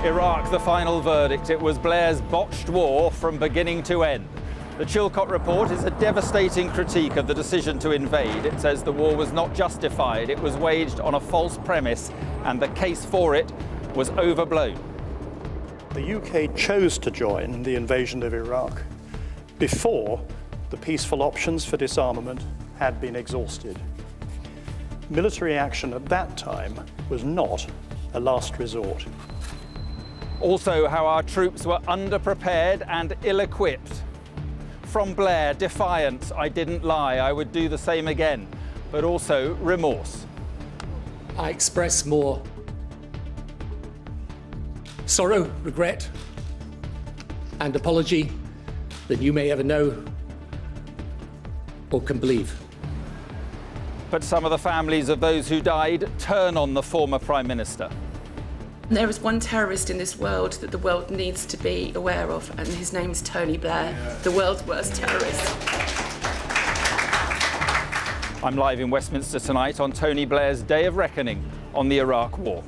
Iraq, the final verdict. It was Blair's botched war from beginning to end. The Chilcot report is a devastating critique of the decision to invade. It says the war was not justified. It was waged on a false premise, and the case for it was overblown. The UK chose to join the invasion of Iraq before the peaceful options for disarmament had been exhausted. Military action at that time was not a last resort. Also, how our troops were underprepared and ill-equipped. From Blair, defiance, I didn't lie, I would do the same again, but also remorse. I express more sorrow, regret, and apology than you may ever know or can believe. But some of the families of those who died turn on the former Prime Minister. There is one terrorist in this world that the world needs to be aware of, and his name's Tony Blair, the world's worst terrorist. I'm live in Westminster tonight on Tony Blair's Day of Reckoning on the Iraq War.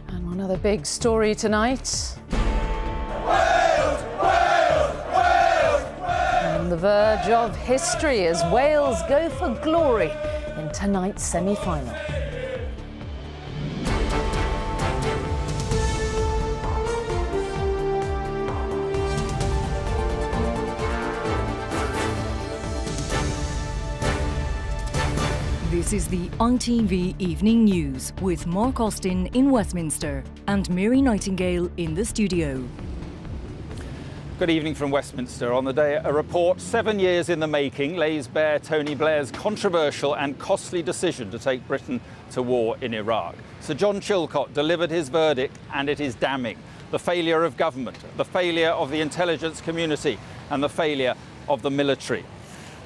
And one other big story tonight. Wales! Wales! Wales! Wales! On the verge of history as Wales go for glory in tonight's semi-final. This is the ITV Evening News with Mark Austin in Westminster and Mary Nightingale in the studio. Good evening from Westminster. On the day, a report 7 years in the making lays bare Tony Blair's controversial and costly decision to take Britain to war in Iraq. Sir John Chilcot delivered his verdict, and it is damning. The failure of government, the failure of the intelligence community, and the failure of the military.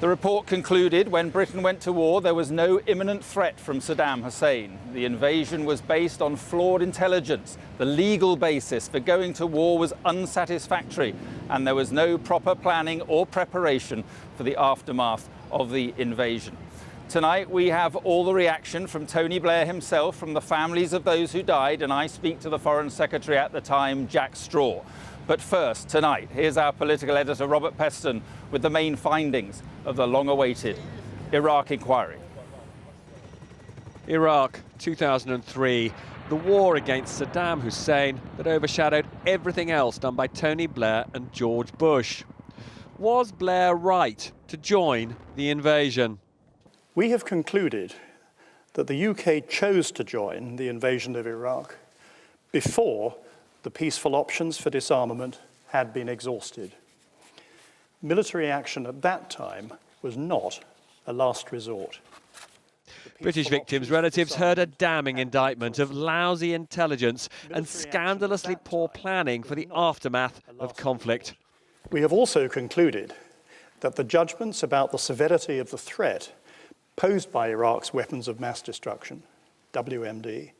The report concluded when Britain went to war, there was no imminent threat from Saddam Hussein. The invasion was based on flawed intelligence. The legal basis for going to war was unsatisfactory, and there was no proper planning or preparation for the aftermath of the invasion. Tonight, we have all the reaction from Tony Blair himself, from the families of those who died, and I speak to the Foreign Secretary at the time, Jack Straw. But first, tonight, here's our political editor, Robert Peston, with the main findings of the long-awaited Iraq inquiry. Iraq, 2003, the war against Saddam Hussein that overshadowed everything else done by Tony Blair and George Bush. Was Blair right to join the invasion? We have concluded that the UK chose to join the invasion of Iraq before the peaceful options for disarmament had been exhausted. Military action at that time was not a last resort. British victims' relatives heard a damning indictment of lousy intelligence and scandalously poor planning for the aftermath of conflict. We have also concluded that the judgments about the severity of the threat posed by Iraq's weapons of mass destruction, WMD,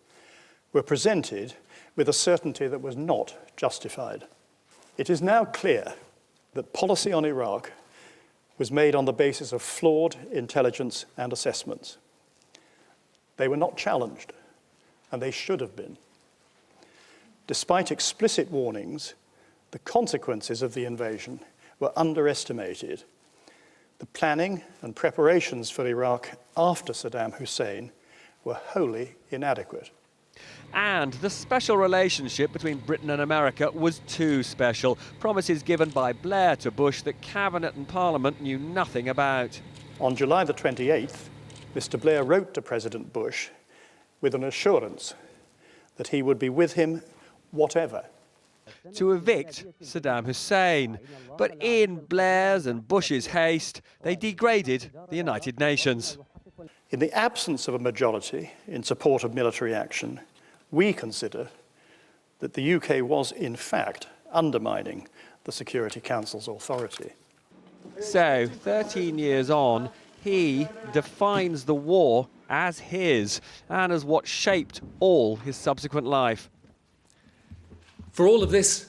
were presented with a certainty that was not justified. It is now clear that policy on Iraq was made on the basis of flawed intelligence and assessments. They were not challenged, and they should have been. Despite explicit warnings, the consequences of the invasion were underestimated. The planning and preparations for Iraq after Saddam Hussein were wholly inadequate. And the special relationship between Britain and America was too special. Promises given by Blair to Bush that Cabinet and Parliament knew nothing about. On July the 28th, Mr. Blair wrote to President Bush with an assurance that he would be with him whatever. To evict Saddam Hussein. But in Blair's and Bush's haste, they degraded the United Nations. In the absence of a majority in support of military action, we consider that the UK was, in fact, undermining the Security Council's authority. So, 13 years on, he defines the war as his and as what shaped all his subsequent life. For all of this,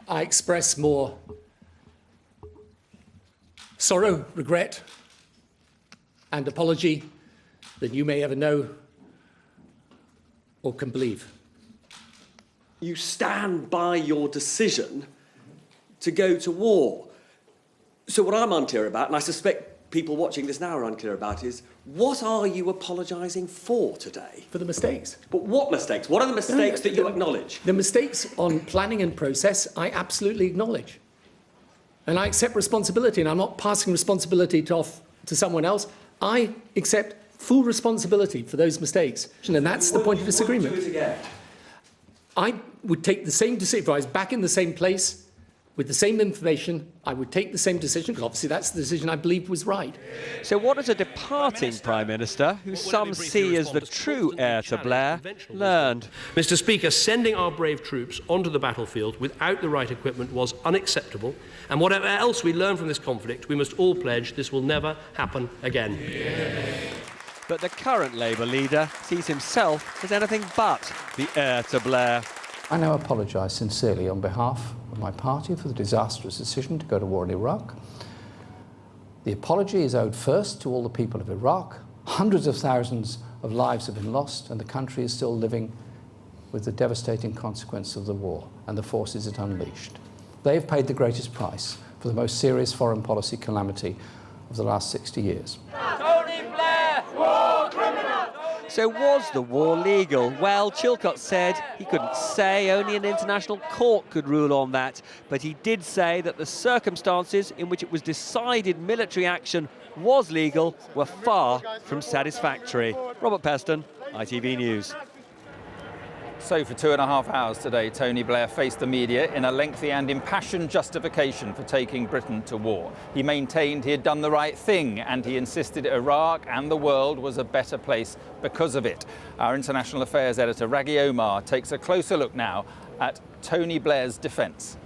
I express more sorrow, regret, and apology than you may ever know or can believe. you stand by your decision to go to war. So what I'm unclear about, and I suspect people watching this now are unclear about, is what are you apologising for today? For the mistakes. But what mistakes? What are the mistakes that you acknowledge? The mistakes on planning and process, I absolutely acknowledge. And I accept responsibility, and I'm not passing responsibility off to someone else. I accept full responsibility for those mistakes. And that's the point of disagreement. Do it again. I would take the same decision. If I was back in the same place with the same information, I would take the same decision, because obviously that's the decision I believed was right. So what has a departing Prime Minister, who some see as the true heir to Blair, learned? Mr. Speaker, sending our brave troops onto the battlefield without the right equipment was unacceptable, and whatever else we learn from this conflict, we must all pledge this will never happen again. But the current Labour leader sees himself as anything but the heir to Blair. I now apologise sincerely on behalf of my party for the disastrous decision to go to war in Iraq. The apology is owed first to all the people of Iraq. Hundreds of thousands of lives have been lost, and the country is still living with the devastating consequence of the war and the forces it unleashed. They have paid the greatest price for the most serious foreign policy calamity of the last 60 years. Tony Blair, war criminal! So was the war legal? Well, Chilcot said he couldn't say, only an international court could rule on that. But he did say that the circumstances in which it was decided military action was legal were far from satisfactory. Robert Peston, ITV News. So for 2.5 hours today, Tony Blair faced the media in a lengthy and impassioned justification for taking Britain to war. He maintained he had done the right thing, and he insisted Iraq and the world was a better place because of it. Our international affairs editor, Raghi Omar, takes a closer look now at Tony Blair's defence.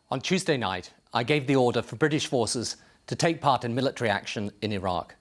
On Tuesday night, I gave the order for British forces to take part in military action in Iraq.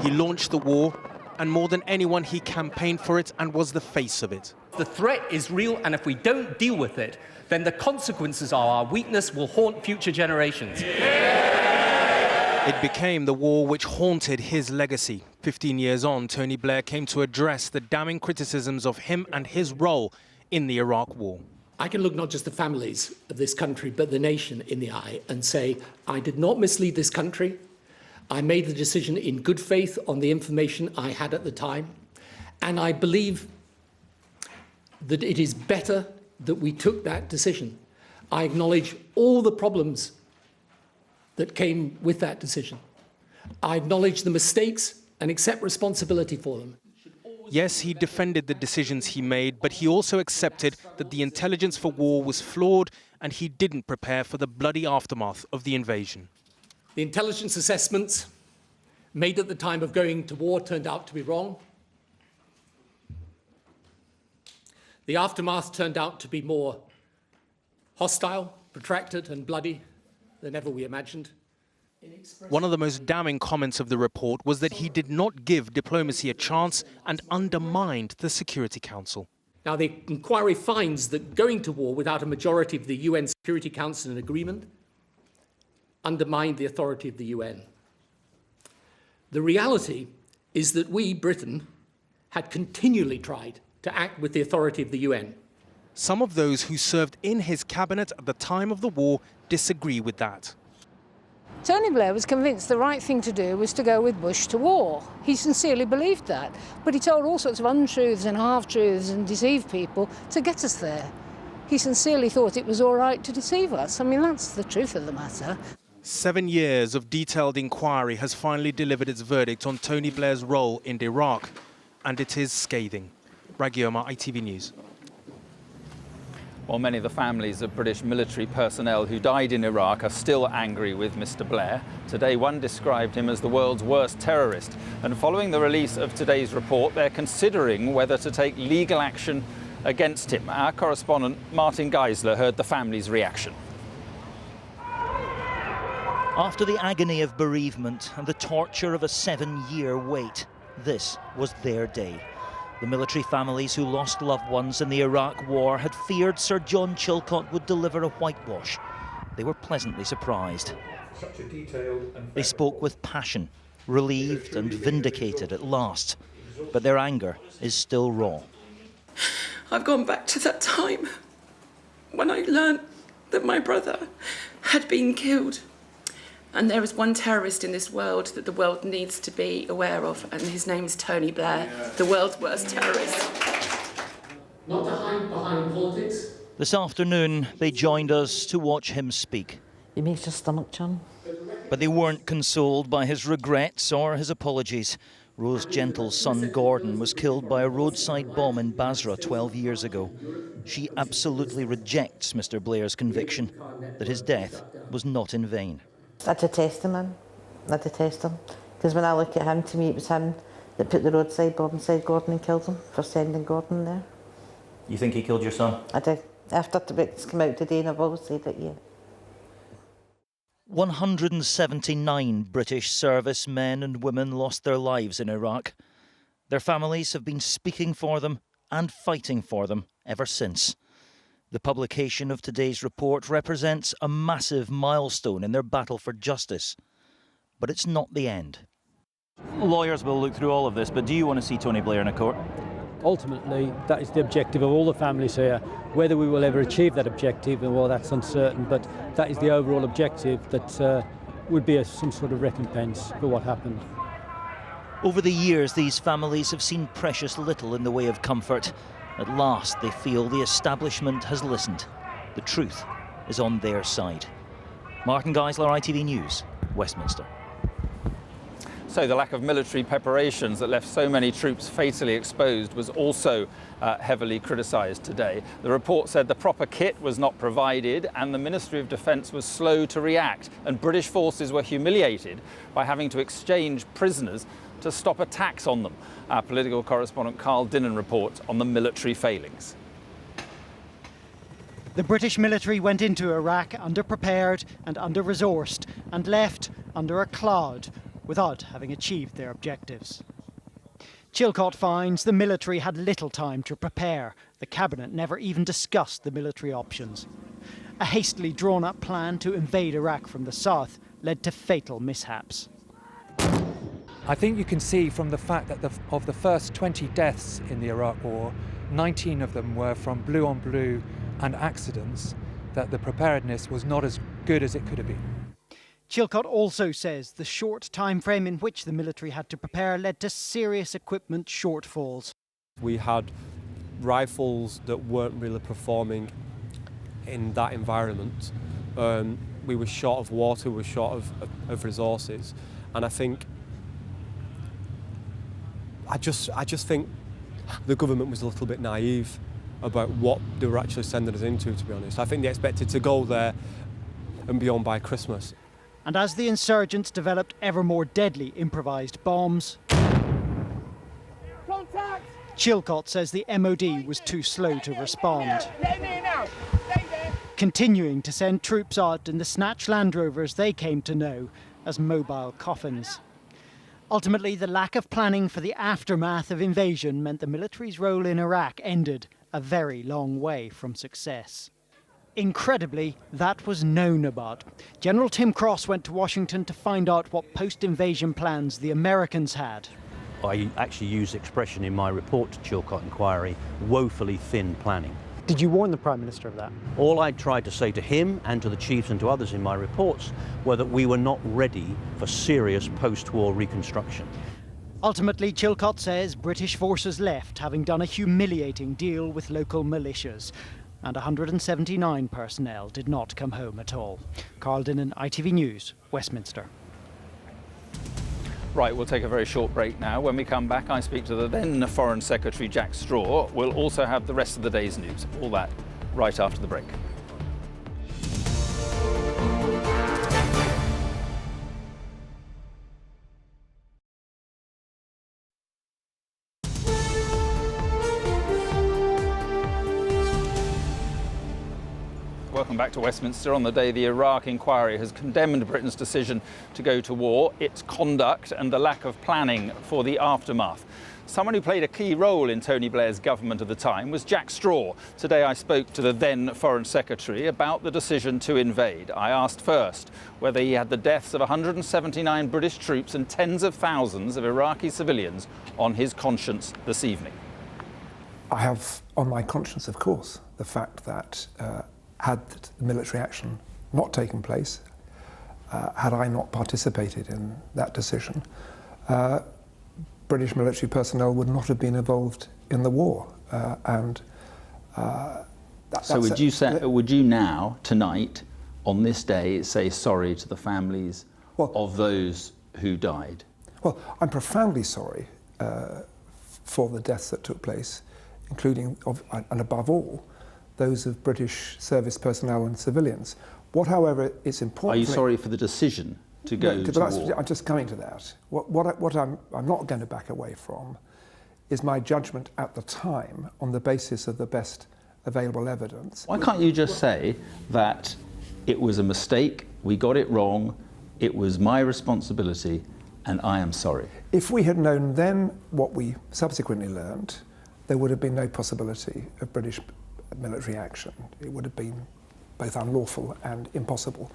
He launched the war, and more than anyone, he campaigned for it and was the face of it. The threat is real, and if we don't deal with it, then the consequences of our weakness will haunt future generations. It became the war which haunted his legacy. 15 years on, Tony Blair came to address the damning criticisms of him and his role in the Iraq war. I can look not just the families of this country, but the nation in the eye and say, I did not mislead this country. I made the decision in good faith on the information I had at the time, and I believe that it is better that we took that decision. I acknowledge all the problems that came with that decision. I acknowledge the mistakes and accept responsibility for them. Yes, he defended the decisions he made, but he also accepted that the intelligence for war was flawed and he didn't prepare for the bloody aftermath of the invasion. The intelligence assessments made at the time of going to war turned out to be wrong. The aftermath turned out to be more hostile, protracted and bloody than ever we imagined. One of the most damning comments of the report was that he did not give diplomacy a chance and undermined the Security Council. Now, the inquiry finds that going to war without a majority of the UN Security Council in agreement undermined the authority of the UN. The reality is that we, Britain, had continually tried to act with the authority of the UN. Some of those who served in his cabinet at the time of the war disagree with that. Tony Blair was convinced the right thing to do was to go with Bush to war. He sincerely believed that, but he told all sorts of untruths and half-truths and deceived people to get us there. He sincerely thought it was all right to deceive us. I mean, that's the truth of the matter. 7 years of detailed inquiry has finally delivered its verdict on Tony Blair's role in Iraq, and it is scathing. Raghi Omar, ITV News. Well, many of the families of British military personnel who died in Iraq are still angry with Mr. Blair. Today, one described him as the world's worst terrorist. And following the release of today's report, they're considering whether to take legal action against him. Our correspondent, Martin Geisler, heard the family's reaction. After the agony of bereavement and the torture of a 7-year wait, this was their day. The military families who lost loved ones in the Iraq war had feared Sir John Chilcot would deliver a whitewash. They were pleasantly surprised. They spoke with passion, relieved and vindicated at last, but their anger is still raw. I've gone back to that time when I learned that my brother had been killed. And there is one terrorist in this world that the world needs to be aware of, and his name is Tony Blair, the world's worst terrorist. Not to hide behind politics. This afternoon, they joined us to watch him speak. It makes your stomach churn. But they weren't consoled by his regrets or his apologies. Rose Gentle's son Gordon was killed by a roadside bomb in Basra 12 years ago. She absolutely rejects Mr. Blair's conviction that his death was not in vain. I detest him, man. I detest him. Because when I look at him, to me it was him that put the roadside bomb inside Gordon and killed him for sending Gordon there. You think he killed your son? I did. After it's come out today, and I've always said it, yeah. 179 British servicemen and women lost their lives in Iraq. Their families have been speaking for them and fighting for them ever since. The publication of today's report represents a massive milestone in their battle for justice. But it's not the end. Lawyers will look through all of this, but do you want to see Tony Blair in a court? Ultimately, that is the objective of all the families here. Whether we will ever achieve that objective, well, that's uncertain, but that is the overall objective that would be some sort of recompense for what happened. Over the years, these families have seen precious little in the way of comfort. At last, they feel the establishment has listened. The truth is on their side. Martin Geisler, ITV News, Westminster. So the lack of military preparations that left so many troops fatally exposed was also heavily criticised today. The report said the proper kit was not provided and the Ministry of Defence was slow to react, and British forces were humiliated by having to exchange prisoners to stop attacks on them. Our political correspondent Carl Dinnan reports on the military failings. The British military went into Iraq underprepared and under-resourced and left under a cloud, without having achieved their objectives. Chilcot finds the military had little time to prepare. The cabinet never even discussed the military options. A hastily drawn-up plan to invade Iraq from the south led to fatal mishaps. I think you can see from the fact that of the first 20 deaths in the Iraq War, 19 of them were from blue-on-blue and accidents, that the preparedness was not as good as it could have been. Chilcot also says the short time frame in which the military had to prepare led to serious equipment shortfalls. We had rifles that weren't really performing in that environment. We were short of water, we were short of resources, and I just think the government was a little bit naive about what they were actually sending us into, to be honest. I think they expected to go there and beyond by Christmas. And as the insurgents developed ever more deadly improvised bombs, Contact! Chilcot says the MOD was too slow to respond. Continuing to send troops out in the snatch Land Rovers they came to know as mobile coffins. Ultimately, the lack of planning for the aftermath of invasion meant the military's role in Iraq ended a very long way from success. Incredibly, that was known about. General Tim Cross went to Washington to find out what post-invasion plans the Americans had. I actually used the expression in my report to Chilcot Inquiry, woefully thin planning. Did you warn the Prime Minister of that? All I tried to say to him and to the chiefs and to others in my reports were that we were not ready for serious post-war reconstruction. Ultimately, Chilcot says British forces left, having done a humiliating deal with local militias. And 179 personnel did not come home at all. Carl Dinnan, ITV News, Westminster. Right, we'll take a very short break now. When we come back, I speak to the then Foreign Secretary Jack Straw. We'll also have the rest of the day's news. All that right after the break. Welcome back to Westminster. On the day the Iraq inquiry has condemned Britain's decision to go to war, its conduct and the lack of planning for the aftermath. Someone who played a key role in Tony Blair's government at the time was Jack Straw. Today I spoke to the then Foreign Secretary about the decision to invade. I asked first whether he had the deaths of 179 British troops and tens of thousands of Iraqi civilians on his conscience this evening. I have on my conscience, of course, the fact that had the military action not taken place, had I not participated in that decision, British military personnel would not have been involved in the war. So would you now, tonight, on this day, say sorry to the families of those who died? Well, I'm profoundly sorry for the deaths that took place, including, and above all, those of British service personnel and civilians. What, however, is important... Are you sorry for the decision to go to war? I'm just coming to that. What I'm not going to back away from is my judgment at the time on the basis of the best available evidence. Why can't you just say that it was a mistake, we got it wrong, it was my responsibility, and I am sorry? If we had known then what we subsequently learned, there would have been no possibility of British military action. It would have been both unlawful and impossible.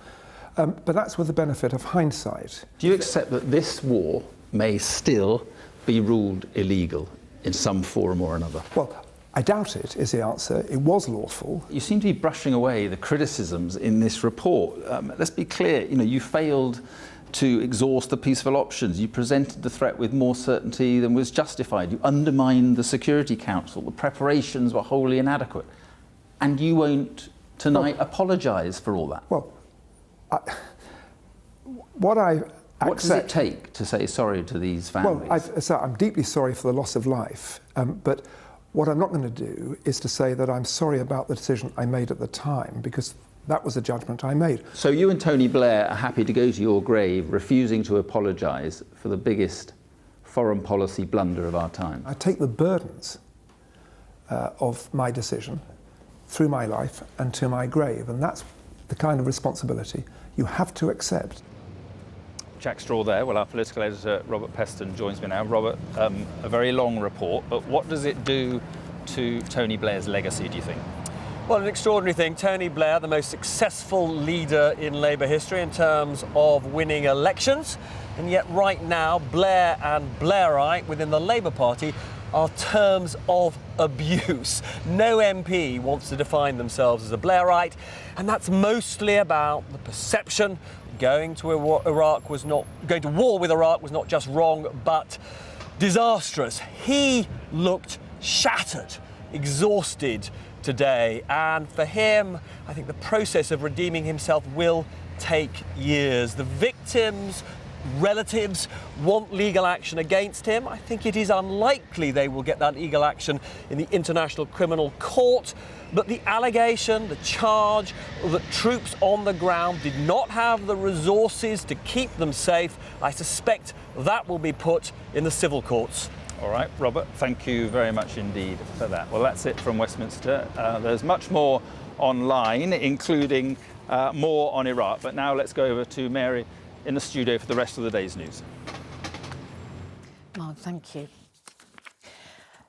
But that's with the benefit of hindsight. Do you accept that this war may still be ruled illegal in some form or another? Well, I doubt it, is the answer. It was lawful. You seem to be brushing away the criticisms in this report. Let's be clear, you failed to exhaust the peaceful options. You presented the threat with more certainty than was justified. You undermined the Security Council. The preparations were wholly inadequate. And you won't tonight apologise for all that. Well, what does it take to say sorry to these families? Well, I'm deeply sorry for the loss of life, but what I'm not going to do is to say that I'm sorry about the decision I made at the time, because that was a judgment I made. So you and Tony Blair are happy to go to your grave refusing to apologise for the biggest foreign policy blunder of our time? I take the burdens of my decision through my life and to my grave, and that's the kind of responsibility you have to accept. Jack Straw there. Well, our political editor, Robert Peston, joins me now. Robert, a very long report, but what does it do to Tony Blair's legacy, do you think? Well, an extraordinary thing. Tony Blair, the most successful leader in Labour history in terms of winning elections. And yet right now, Blair and Blairite within the Labour Party are terms of abuse. No MP wants to define themselves as a Blairite, and that's mostly about the perception going to war with Iraq was not just wrong, but disastrous. He looked shattered, exhausted today, and for him, I think the process of redeeming himself will take years. The victims' relatives want legal action against him. I think it is unlikely they will get that legal action in the International Criminal Court, but the allegation, the charge that troops on the ground did not have the resources to keep them safe, I suspect that will be put in the civil courts. All right, Robert, thank you very much indeed for that. Well, that's it from Westminster. There's much more online, including more on Iraq. But now let's go over to Mary in the studio for the rest of the day's news. Mark, thank you.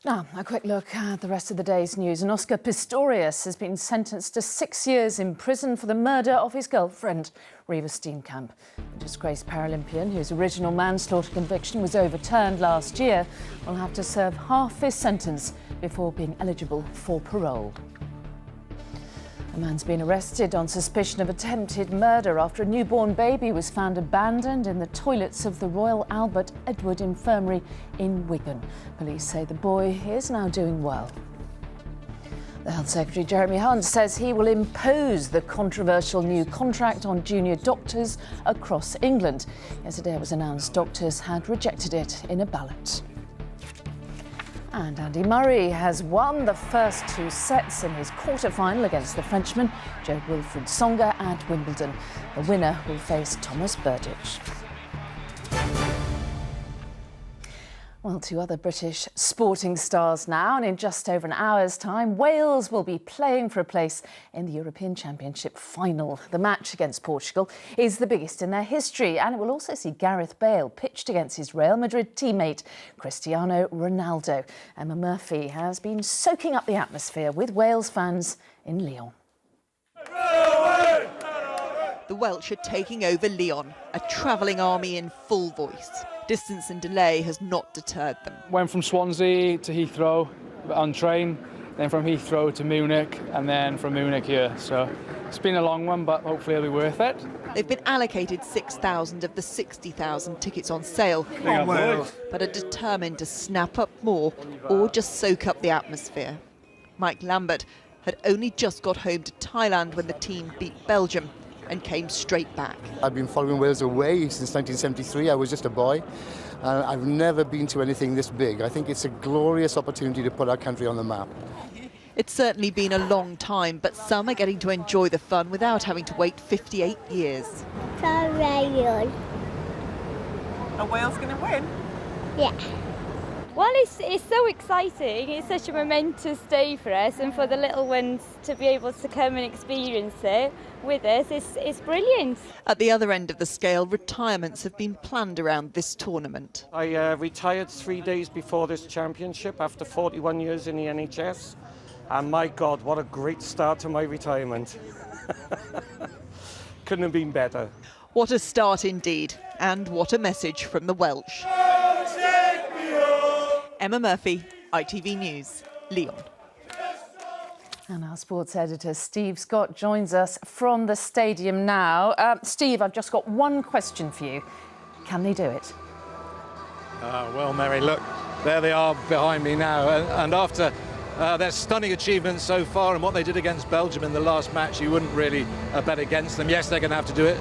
Now, a quick look at the rest of the day's news. And Oscar Pistorius has been sentenced to 6 years in prison for the murder of his girlfriend, Reva Steenkamp. The disgraced Paralympian, whose original manslaughter conviction was overturned last year, will have to serve half his sentence before being eligible for parole. A man's been arrested on suspicion of attempted murder after a newborn baby was found abandoned in the toilets of the Royal Albert Edward Infirmary in Wigan. Police say the boy is now doing well. The Health Secretary, Jeremy Hunt, says he will impose the controversial new contract on junior doctors across England. Yesterday it was announced doctors had rejected it in a ballot. And Andy Murray has won the first 2 sets in his quarter-final against the Frenchman, Jo-Wilfried Tsonga, at Wimbledon. The winner will face Thomas Berdych. Well, 2 other British sporting stars now, and in just over an hour's time, Wales will be playing for a place in the European Championship final. The match against Portugal is the biggest in their history, and it will also see Gareth Bale pitched against his Real Madrid teammate, Cristiano Ronaldo. Emma Murphy has been soaking up the atmosphere with Wales fans in Lyon. The Welsh are taking over Lyon, a travelling army in full voice. Distance and delay has not deterred them. Went from Swansea to Heathrow, on train, then from Heathrow to Munich, and then from Munich here. So it's been a long one, but hopefully it'll be worth it. They've been allocated 6,000 of the 60,000 tickets on sale, but are determined to snap up more or just soak up the atmosphere. Mike Lambert had only just got home to Thailand when the team beat Belgium and came straight back. I've been following Wales away since 1973. I was just a boy. I've never been to anything this big. I think it's a glorious opportunity to put our country on the map. It's certainly been a long time, but some are getting to enjoy the fun without having to wait 58 years. Are Wales going to win? Yeah. Well, it's so exciting. It's such a momentous day for us, and for the little ones to be able to come and experience it with us, it's brilliant. At the other end of the scale, retirements have been planned around this tournament. I retired 3 days before this championship after 41 years in the NHS, and my God, what a great start to my retirement. Couldn't have been better. What a start indeed, and what a message from the Welsh. Emma Murphy, ITV News, Lyon. And our sports editor, Steve Scott, joins us from the stadium now. Steve, I've just got one question for you. Can they do it? Well, Mary, look, there they are behind me now. And after their stunning achievements so far and what they did against Belgium in the last match, you wouldn't really bet against them. Yes, they're going to have to do it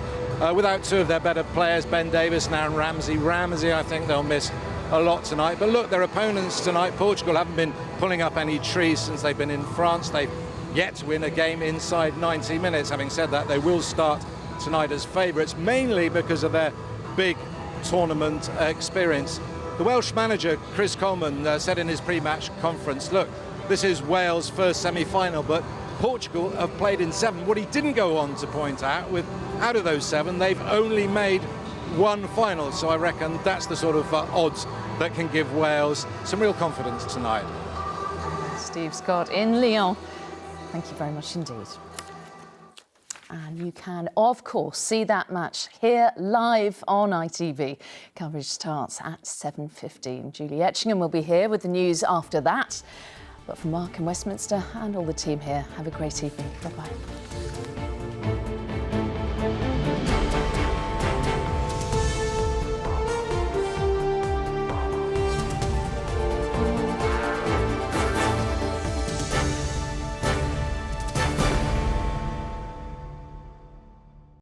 without two of their better players, Ben Davies and Aaron Ramsey. Ramsey, I think they'll miss a lot tonight. But look, their opponents tonight, Portugal, haven't been pulling up any trees since they've been in France. They've yet to win a game inside 90 minutes. Having said that, they will start tonight as favourites, mainly because of their big tournament experience. The Welsh manager, Chris Coleman, said in his pre-match conference, look, this is Wales' first semi-final, but Portugal have played in 7. What he didn't go on to point out, out of those 7, they've only made one final, so I reckon that's the sort of odds that can give Wales some real confidence tonight. Steve Scott in Lyon. Thank you very much indeed. And you can, of course, see that match here live on ITV. Coverage starts at 7:15. Julie Etchingham will be here with the news after that. But from Mark in Westminster and all the team here, have a great evening. Bye-bye.